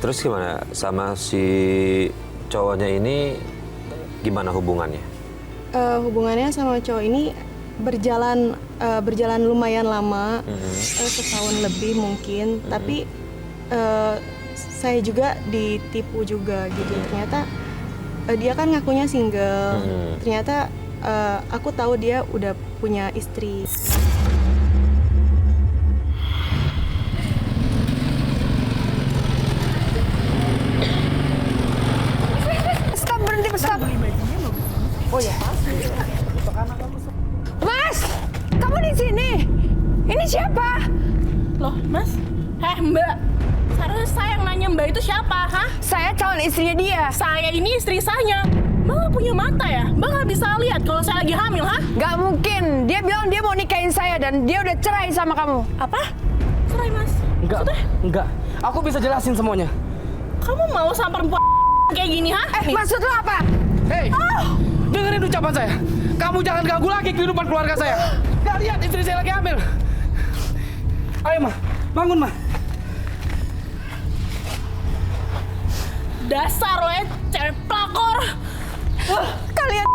Terus gimana sama si cowoknya ini, gimana hubungannya? Hubungannya sama cowok ini berjalan lumayan lama, setahun lebih mungkin. Tapi saya juga ditipu juga gitu. Ternyata dia kan ngakunya single. Ternyata aku tahu dia udah punya istri. Stop, berhenti, stop. Oh ya. Mas, kamu di sini. Ini siapa? Loh, Mas? Mbak. Seharusnya saya yang nanya Mbak itu siapa, hah? Saya calon istrinya dia. Saya ini istri saya. Mbak nggak punya mata ya? Mbak nggak bisa lihat kalau saya lagi hamil, hah? Gak mungkin. Dia bilang dia mau nikahin saya dan dia udah cerai sama kamu. Apa? Cerai, Mas? Enggak, Maksudnya? enggak. Aku bisa jelasin semuanya. Kamu mau sama perempuan kayak gini, hah? Maksud lo apa? Hei, dengerin ucapan saya. Kamu jangan ganggu lagi kehidupan keluarga saya. Gak lihat istri saya lagi hamil. Ayo, Ma. Bangun, Ma. Dasar lo ya, cewek pelakor. Kalian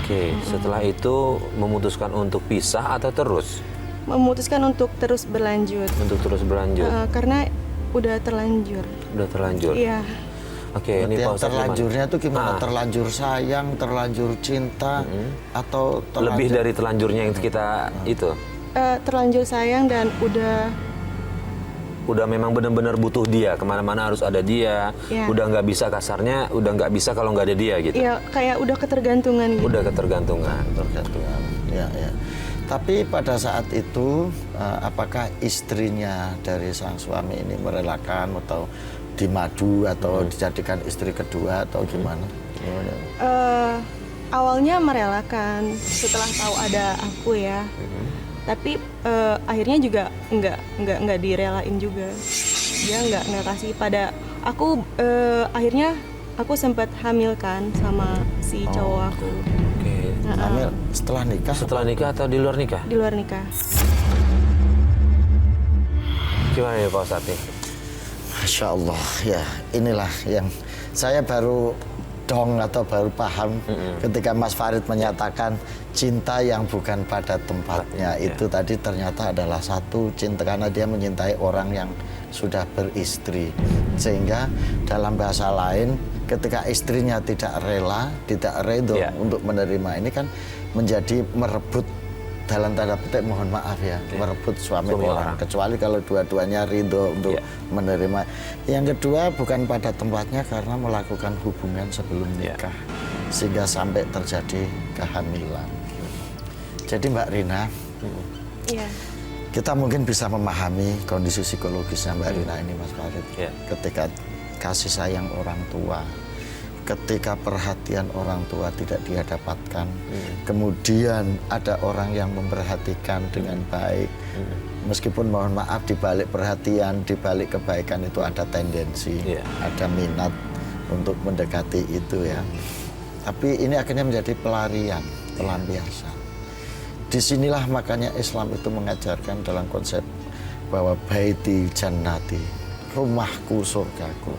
Oke, setelah itu memutuskan untuk pisah atau terus? Memutuskan untuk terus berlanjut. Untuk terus berlanjut? Karena udah terlanjur. Udah terlanjur? Iya. Oke, ini yang Pak Ustadz terlanjurnya gimana? tuh gimana? Terlanjur sayang, terlanjur cinta, atau terlanjur... Lebih dari terlanjurnya yang kita itu? Terlanjur sayang dan Udah memang benar-benar butuh dia, kemana-mana harus ada dia. Iya. Udah nggak bisa kasarnya, udah nggak bisa kalau nggak ada dia gitu. ya kayak udah ketergantungan gitu. Udah ketergantungan. Tergantungan. Ya, ya. Tapi pada saat itu, apakah istrinya dari sang suami ini merelakan atau dimadu atau dijadikan istri kedua atau gimana? Awalnya merelakan setelah tahu ada aku ya. Tapi akhirnya juga nggak direlain juga. Dia nggak kasih pada aku. Akhirnya aku sempat hamil kan sama si cowok aku. Oke. Hamil setelah nikah? Setelah nikah atau di luar nikah? Di luar nikah. Gimana ya Pak Ustadz nih? Masya Allah, ya inilah yang saya baru dong atau baru paham ketika Mas Farid menyatakan cinta yang bukan pada tempatnya. Itu tadi ternyata adalah satu cinta karena dia mencintai orang yang sudah beristri. Sehingga dalam bahasa lain ketika istrinya tidak rela, tidak ridho untuk menerima ini kan menjadi merebut, dalam tanda petik mohon maaf ya, merebut suami orang. Kecuali kalau dua-duanya ridho untuk menerima. Yang kedua bukan pada tempatnya karena melakukan hubungan sebelum nikah. Sehingga sampai terjadi kehamilan. Jadi Mbak Rina, kita mungkin bisa memahami kondisi psikologisnya Mbak Rina ini Mas Farid. Ketika kasih sayang orang tua, ketika perhatian orang tua tidak dia dapatkan, kemudian ada orang yang memperhatikan dengan baik, meskipun mohon maaf di balik perhatian, di balik kebaikan itu ada tendensi, ada minat untuk mendekati itu ya. Tapi ini akhirnya menjadi pelarian, pelampiasan. Disinilah makanya Islam itu mengajarkan dalam konsep bahwa baiti jannati, rumahku surgaku.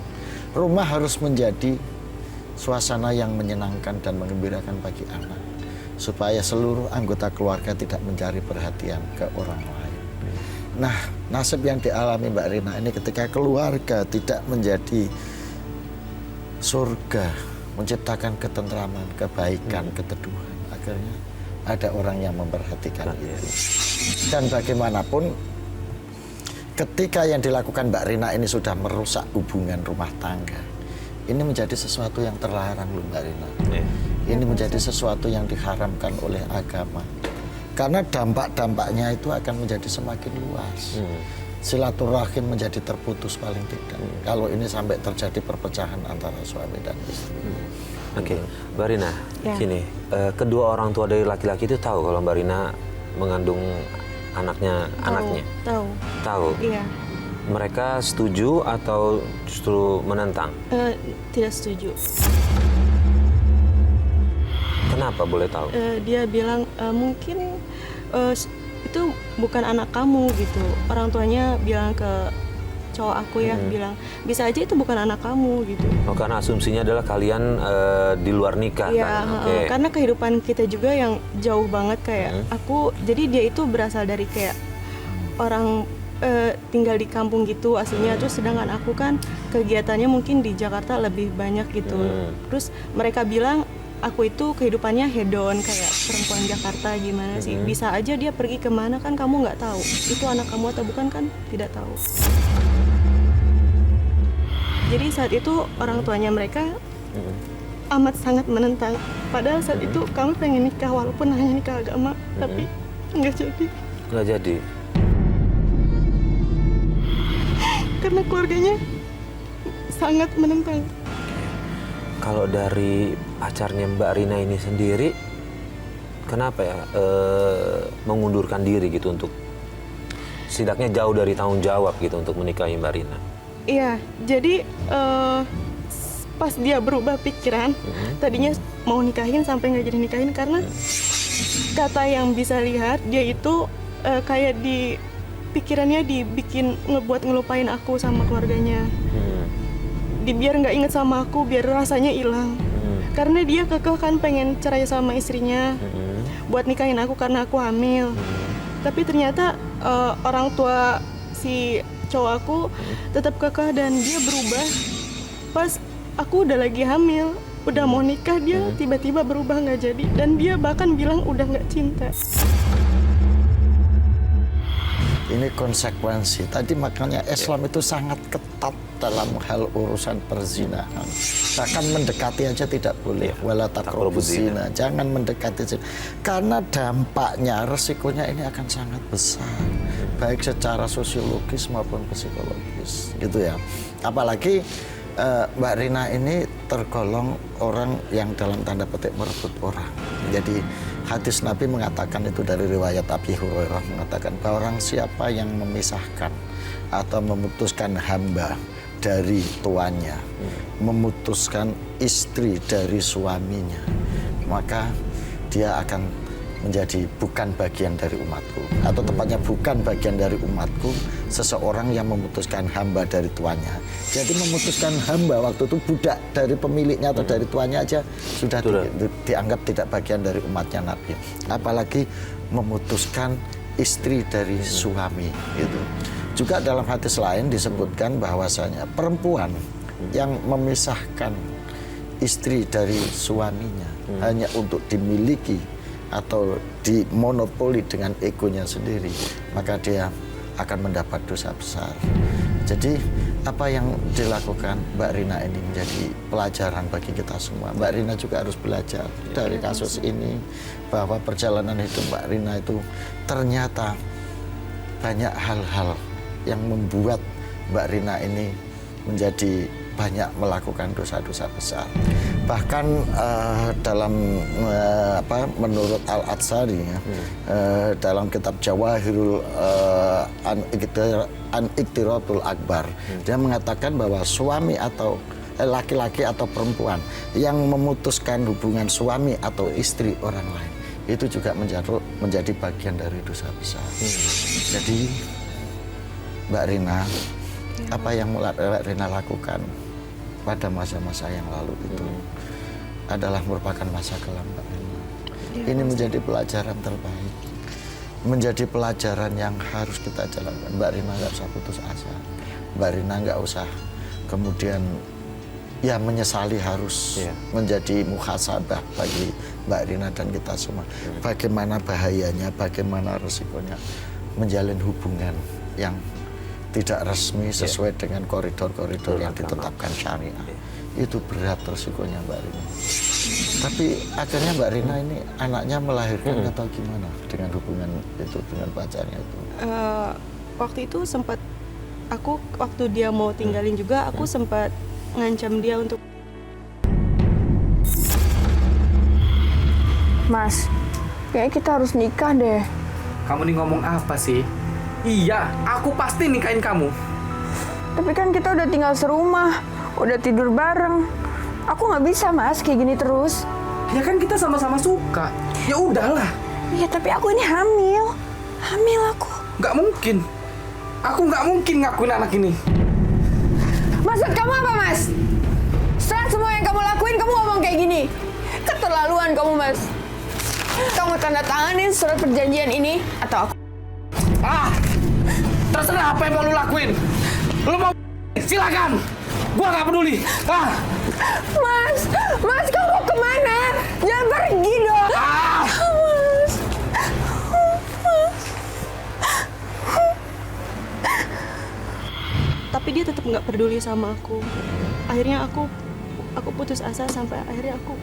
Rumah harus menjadi suasana yang menyenangkan dan menggembirakan bagi anak, supaya seluruh anggota keluarga tidak mencari perhatian ke orang lain. Nah, nasib yang dialami Mbak Rina ini ketika keluarga tidak menjadi surga, menciptakan ketentraman, kebaikan, keteduhan, akhirnya ada orang yang memperhatikan itu. Dan bagaimanapun ketika yang dilakukan Mbak Rina ini sudah merusak hubungan rumah tangga, ini menjadi sesuatu yang terlarang loh Mbak Rina. Ini menjadi sesuatu yang diharamkan oleh agama. Karena dampak-dampaknya itu akan menjadi semakin luas. Silaturahim menjadi terputus paling tidak. Kalau ini sampai terjadi perpecahan antara suami dan istri. Oke, Mbak Rina, gini, kedua orang tua dari laki-laki itu tahu kalau Mbak Rina mengandung anaknya. Tahu. Tahu. Iya. Mereka setuju atau justru menentang? Tidak setuju. Kenapa boleh tahu? Dia bilang mungkin itu bukan anak kamu gitu. Orang tuanya bilang ke cowok aku ya, bilang bisa aja itu bukan anak kamu gitu. Oh, karena asumsinya adalah kalian di luar nikah Iya, kan? Oke. karena kehidupan kita juga yang jauh banget kayak aku. Jadi dia itu berasal dari kayak orang tinggal di kampung gitu aslinya. Terus sedangkan aku kan kegiatannya mungkin di Jakarta lebih banyak gitu. Terus mereka bilang aku itu kehidupannya hedon kayak perempuan Jakarta gimana sih. Bisa aja dia pergi kemana kan kamu nggak tahu. Itu anak kamu atau bukan kan tidak tahu. Jadi saat itu orang tuanya mereka amat sangat menentang. Padahal saat itu kami pengen nikah walaupun hanya nikah agama, tapi nggak jadi. Nggak jadi. Karena keluarganya sangat menentang. Kalau dari pacarnya Mbak Rina ini sendiri, kenapa ya mengundurkan diri gitu untuk setidaknya jauh dari tanggung jawab gitu untuk menikahi Mbak Rina? Iya, jadi pas dia berubah pikiran, tadinya mau nikahin sampai nggak jadi nikahin karena kata yang bisa lihat dia itu kayak di pikirannya dibikin ngebuat ngelupain aku sama keluarganya. Biar nggak inget sama aku, biar rasanya hilang. Karena dia kekeh kan pengen cerai sama istrinya, buat nikahin aku karena aku hamil. Tapi ternyata orang tua si cowok aku tetap kekeh dan dia berubah. Pas aku udah lagi hamil, udah mau nikah, dia tiba-tiba berubah nggak jadi. Dan dia bahkan bilang udah nggak cinta. Ini konsekuensi. Tadi makanya Islam itu sangat ketat dalam hal urusan perzinahan. Bahkan mendekati aja tidak boleh. Wala taqrabuz zina. Jangan mendekati zina. Karena dampaknya, resikonya ini akan sangat besar. Baik secara sosiologis maupun psikologis. Gitu ya. Apalagi Mbak Rina ini tergolong orang yang dalam tanda petik merebut orang. Jadi hadis Nabi mengatakan itu dari riwayat Abi Hurairah mengatakan bahwa orang siapa yang memisahkan atau memutuskan hamba dari tuannya, memutuskan istri dari suaminya, maka dia akan menjadi bukan bagian dari umatku, atau tepatnya bukan bagian dari umatku seseorang yang memutuskan hamba dari tuannya. Jadi memutuskan hamba waktu itu budak dari pemiliknya atau dari tuannya aja sudah dianggap tidak bagian dari umatnya Nabi. Apalagi memutuskan istri dari suami gitu. Juga dalam hadis lain disebutkan bahwasanya perempuan yang memisahkan istri dari suaminya hanya untuk dimiliki atau dimonopoli dengan egonya sendiri, maka dia akan mendapat dosa besar. Jadi apa yang dilakukan Mbak Rina ini menjadi pelajaran bagi kita semua. Mbak Rina juga harus belajar dari kasus ini, bahwa perjalanan hidup Mbak Rina itu ternyata banyak hal-hal yang membuat Mbak Rina ini menjadi banyak melakukan dosa-dosa besar. Bahkan dalam menurut Al-Atsari dalam kitab Jawahirul An-Iktiratul Akbar, dia mengatakan bahwa suami atau laki-laki atau perempuan yang memutuskan hubungan suami atau istri orang lain itu juga menjadi bagian dari dosa besar. Jadi Mbak Rina, apa yang Mbak Rina lakukan pada masa-masa yang lalu itu adalah merupakan masa kelam Mbak Rina. Ini menjadi pelajaran terbaik, menjadi pelajaran yang harus kita jalankan. Mbak Rina nggak usah putus asa, Mbak Rina nggak usah kemudian ya menyesali harus menjadi muhasabah bagi Mbak Rina dan kita semua. Bagaimana bahayanya, bagaimana resikonya menjalin hubungan yang tidak resmi sesuai dengan koridor-koridor yang ditetapkan syariah. Itu berat resikonya Mbak Rina. Tapi akhirnya Mbak Rina ini anaknya melahirkan atau gimana dengan hubungan itu dengan pacarnya itu? Waktu itu sempat waktu dia mau tinggalin juga aku sempat ngancam dia untuk Mas, kayaknya kita harus nikah deh. Kamu nih ngomong apa sih? Iya, aku pasti nikahin kamu. Tapi kan kita udah tinggal serumah, udah tidur bareng. Aku nggak bisa Mas kayak gini terus. Ya kan kita sama-sama suka. Ya udahlah. Iya tapi aku ini hamil. Hamil aku. Nggak mungkin. Aku nggak mungkin ngakuin anak ini. Maksud kamu apa, Mas? Setelah semua yang kamu lakuin, kamu ngomong kayak gini. Keterlaluan kamu, Mas. Kamu tanda tanganin surat perjanjian ini atau aku? Ah, terserah apa yang mau lu lakuin. Lu mau silakan. Gua nggak peduli. Ah, Mas, kamu kemana? Jangan pergi dong. ah. Mas. Tapi dia tetap nggak peduli sama aku. Akhirnya aku putus asa sampai akhirnya aku